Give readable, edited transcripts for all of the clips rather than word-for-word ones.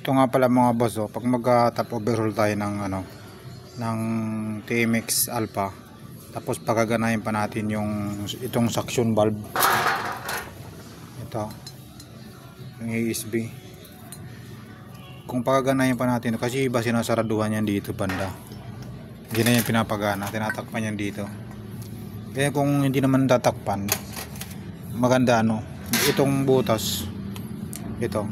ito nga pala mga boss, oh, pag mag-top overhaul tayo ng ng TMX Alpha, tapos pagaganahin pa natin itong suction valve, ito yung ASB. Kung pagaganahin pa natin, kasi iba sinasaraduhan yan dito banda, hindi na yan pinapagana, tinatakpan yan dito. Kaya kung hindi naman tatakpan, maganda itong butas, ito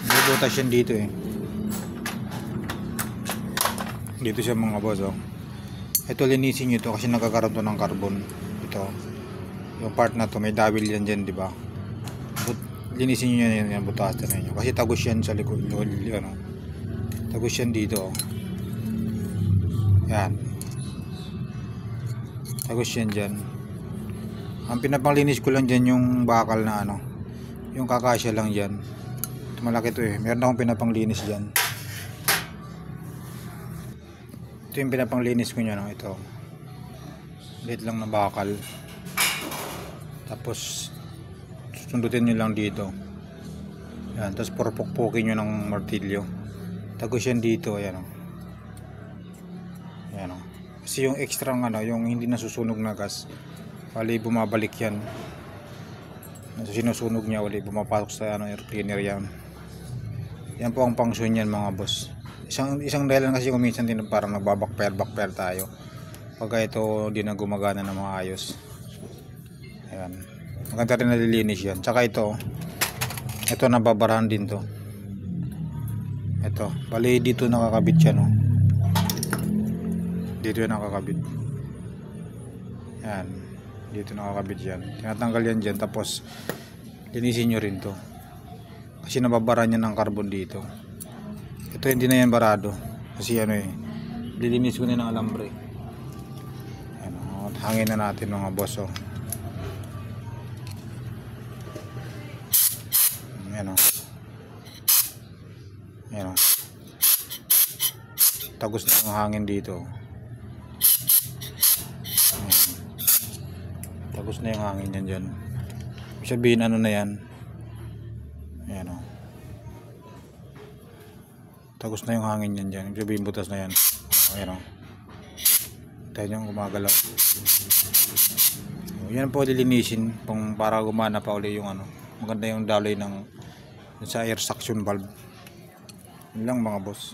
may butas yan dito dito siya mga boss, oh. Ito linisin nyo to kasi nagkakaroon to ng carbon. Ito yung part na to may dawil yan dyan, diba? Linisin nyo yan butas na nyo kasi tagos yan sa likod, tagos yan dito, oh. Yan, tagos yan dyan. Ang pinapanglinis ko lang dyan yung bakal na yung kakasya lang dyan. Ito malaki to meron akong pinapanglinis dyan. Ito yung pinapanglinis ko nyo, ito liit lang na bakal, tapos sundutin nyo lang dito yan, tapos purpok-pukin nyo ng martilyo, tagos yan dito, ayan kasi yung extra yung hindi nasusunog na gas, wali bumabalik yan, sinusunog niya, wali bumapasok sa air cleaner yan. Yan po ang function yan mga boss. Isang dahilan kasi kung minsan din parang backfire tayo pagka ito di na gumagana na maayos. Ayan, maganda rin nalilinis yan. Tsaka ito nababarahan din to. Ito bali dito nakakabit siya, dito yan nakakabit. Yan, dito nakakabit yan, tinatanggal yan dyan, tapos linisin nyo rin to kasi nababara niya ng carbon dito. Ito hindi na yan barado kasi lilinis ko na ng alambre. Hangin na natin mga boss, oh. Yan, oh. Yan, oh. Tagos na yung hangin dito. Tagos na yung hangin yan dyan. Sabihin na yan. Ayan, oh. Tagos na yung hangin yan dyan. Sabihin butas na yan. Ayan, oh. Tayo nyo gumagalaw. Yan po dilinisin para gumana pa uli yung maganda yung daloy sa air suction valve. Yun lang mga boss.